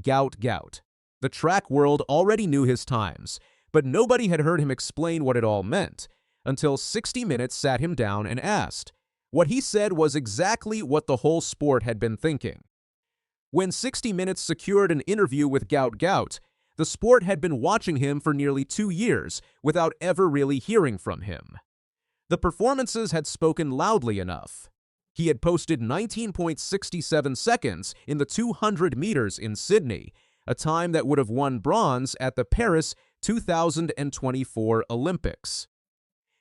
Gout Gout. The track world already knew his times, but nobody had heard him explain what it all meant, until 60 Minutes sat him down and asked. What he said was exactly what the whole sport had been thinking. When 60 Minutes secured an interview with Gout Gout, the sport had been watching him for nearly 2 years without ever really hearing from him. The performances had spoken loudly enough. He had posted 19.67 seconds in the 200 meters in Sydney, a time that would have won bronze at the Paris 2024 Olympics.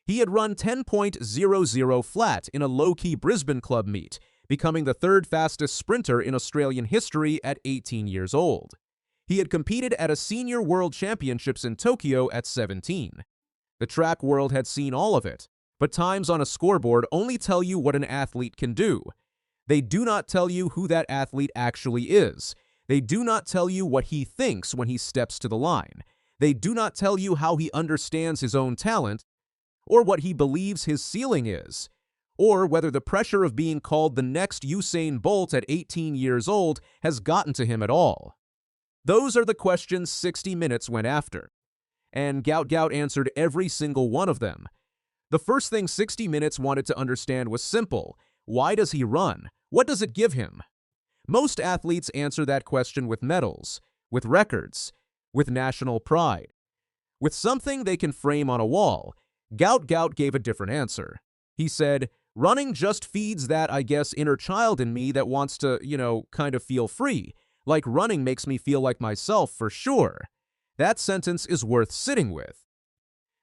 He had run 10.00 flat in a low-key Brisbane club meet, becoming the third fastest sprinter in Australian history at 18 years old. He had competed at a senior world championships in Tokyo at 17. The track world had seen all of it, but times on a scoreboard only tell you what an athlete can do. They do not tell you who that athlete actually is. They do not tell you what he thinks when he steps to the line. They do not tell you how he understands his own talent, or what he believes his ceiling is, or whether the pressure of being called the next Usain Bolt at 18 years old has gotten to him at all. Those are the questions 60 Minutes went after, and Gout Gout answered every single one of them. The first thing 60 Minutes wanted to understand was simple. Why does he run? What does it give him? Most athletes answer that question with medals, with records, with national pride, with something they can frame on a wall. Gout Gout gave a different answer. He said, running just feeds that, I guess, inner child in me that wants to, kind of feel free. Like running makes me feel like myself for sure. That sentence is worth sitting with.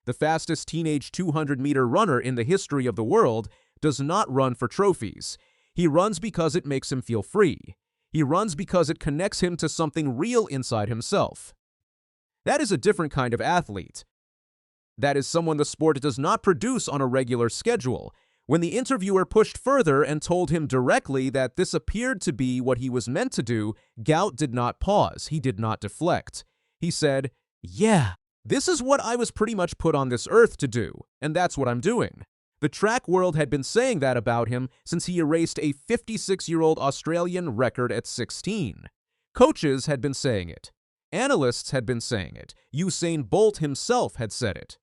The fastest teenage 200-meter runner in the history of the world does not run for trophies. He runs because it makes him feel free. He runs because it connects him to something real inside himself. That is a different kind of athlete. That is someone the sport does not produce on a regular schedule. When the interviewer pushed further and told him directly that this appeared to be what he was meant to do, Gout did not pause. He did not deflect. He said, "Yeah, this is what I was pretty much put on this earth to do, and that's what I'm doing." The track world had been saying that about him since he erased a 56-year-old Australian record at 16. Coaches had been saying it. Analysts had been saying it. Usain Bolt himself had said it.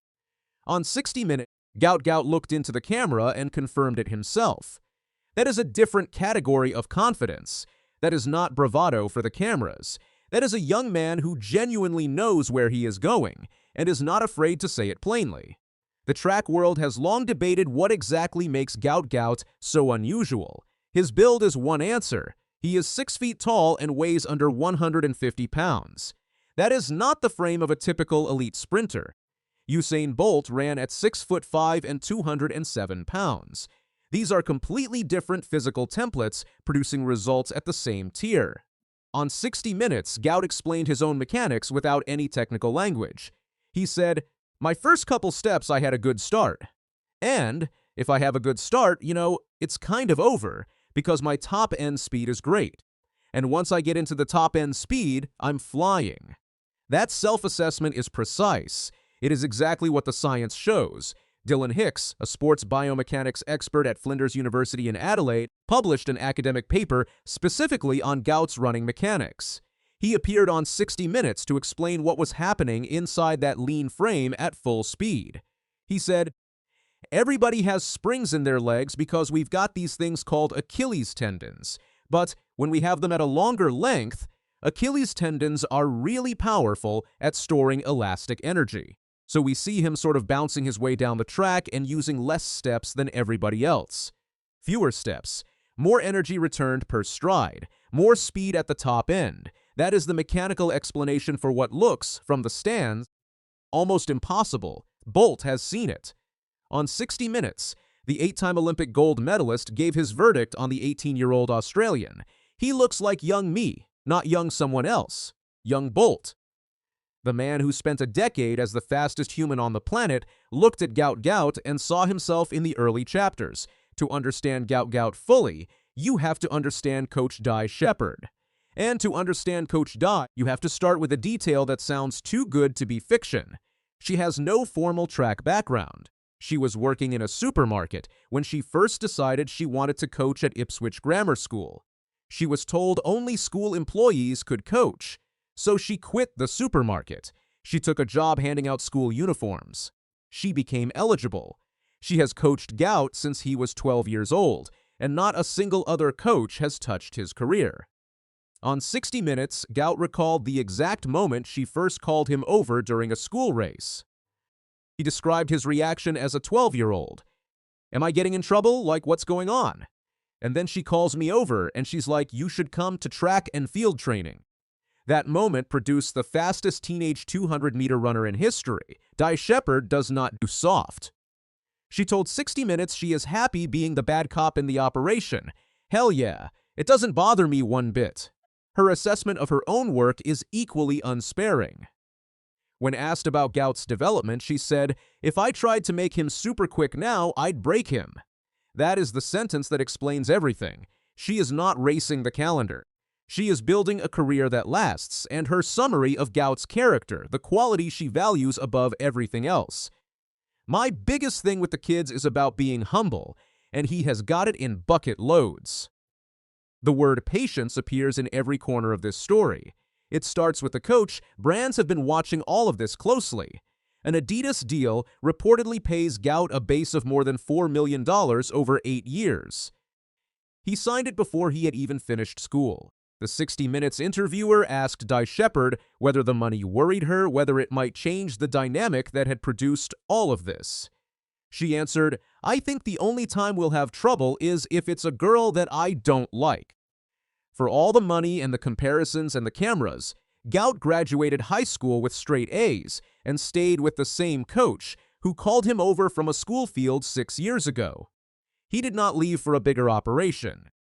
On 60 Minutes, Gout Gout looked into the camera and confirmed it himself. That is a different category of confidence. That is not bravado for the cameras. That is a young man who genuinely knows where he is going and is not afraid to say it plainly. The track world has long debated what exactly makes Gout Gout so unusual. His build is one answer. He is 6 feet tall and weighs under 150 pounds. That is not the frame of a typical elite sprinter. Usain Bolt ran at 6'5" and 207 pounds. These are completely different physical templates producing results at the same tier. On 60 Minutes, Gout explained his own mechanics without any technical language. He said, "My first couple steps I had a good start. And if I have a good start, it's kind of over because my top end speed is great. And once I get into the top end speed, I'm flying." That self-assessment is precise. It is exactly what the science shows. Dylan Hicks, a sports biomechanics expert at Flinders University in Adelaide, published an academic paper specifically on Gout's running mechanics. He appeared on 60 Minutes to explain what was happening inside that lean frame at full speed. He said, "Everybody has springs in their legs because we've got these things called Achilles tendons. But when we have them at a longer length, Achilles tendons are really powerful at storing elastic energy. So we see him sort of bouncing his way down the track and using less steps than everybody else. Fewer steps, more energy returned per stride, more speed at the top end. That is the mechanical explanation for what looks, from the stands, almost impossible. Bolt has seen it." On 60 Minutes, the 8-time Olympic gold medalist gave his verdict on the 18-year-old Australian. "He looks like young me, not young someone else. Young Bolt." The man who spent a decade as the fastest human on the planet looked at Gout Gout and saw himself in the early chapters. To understand Gout Gout fully, you have to understand Coach Di Shepherd. And to understand Coach Di, you have to start with a detail that sounds too good to be fiction. She has no formal track background. She was working in a supermarket when she first decided she wanted to coach at Ipswich Grammar School. She was told only school employees could coach, so she quit the supermarket. She took a job handing out school uniforms. She became eligible. She has coached Gout since he was 12 years old, and not a single other coach has touched his career. On 60 Minutes, Gout recalled the exact moment she first called him over during a school race. He described his reaction as a 12-year-old. "Am I getting in trouble? Like, what's going on?" And then she calls me over and she's like, "You should come to track and field training." That moment produced the fastest teenage 200-meter runner in history. Di Shepherd does not do soft. She told 60 Minutes she is happy being the bad cop in the operation. "Hell yeah, it doesn't bother me one bit." Her assessment of her own work is equally unsparing. When asked about Gout's development, she said, "If I tried to make him super quick now, I'd break him." That is the sentence that explains everything. She is not racing the calendar. She is building a career that lasts, and her summary of Gout's character, the quality she values above everything else. "My biggest thing with the kids is about being humble, and he has got it in bucket loads." The word patience appears in every corner of this story. It starts with the coach. Brands have been watching all of this closely. An Adidas deal reportedly pays Gout a base of more than $4 million over 8 years. He signed it before he had even finished school. The 60 Minutes interviewer asked Di Shepherd whether the money worried her, whether it might change the dynamic that had produced all of this. She answered, "I think the only time we'll have trouble is if it's a girl that I don't like." For all the money and the comparisons and the cameras, Gout graduated high school with straight A's and stayed with the same coach who called him over from a school field 6 years ago. He did not leave for a bigger operation.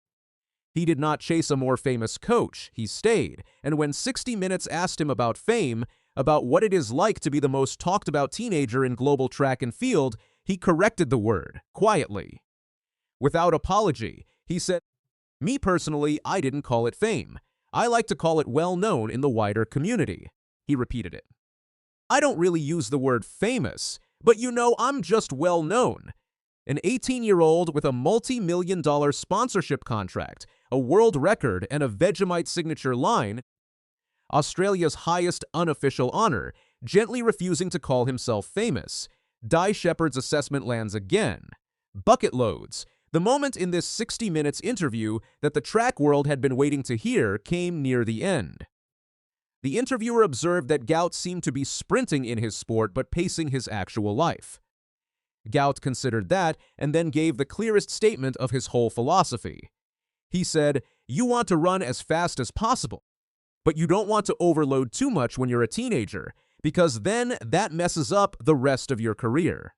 He did not chase a more famous coach. He stayed, and when 60 Minutes asked him about fame, about what it is like to be the most talked about teenager in global track and field, he corrected the word, quietly. Without apology, he said, "Me personally, I didn't call it fame. I like to call it well-known in the wider community." He repeated it. "I don't really use the word famous, but you know, I'm just well-known." An 18-year-old with a multi-million-dollar sponsorship contract, a world record, and a Vegemite signature line, Australia's highest unofficial honor, gently refusing to call himself famous. Di Shepherd's assessment lands again. Bucket loads. The moment in this 60 Minutes interview that the track world had been waiting to hear came near the end. The interviewer observed that Gout seemed to be sprinting in his sport but pacing his actual life. Gout considered that and then gave the clearest statement of his whole philosophy. He said, "You want to run as fast as possible, but you don't want to overload too much when you're a teenager, because then that messes up the rest of your career."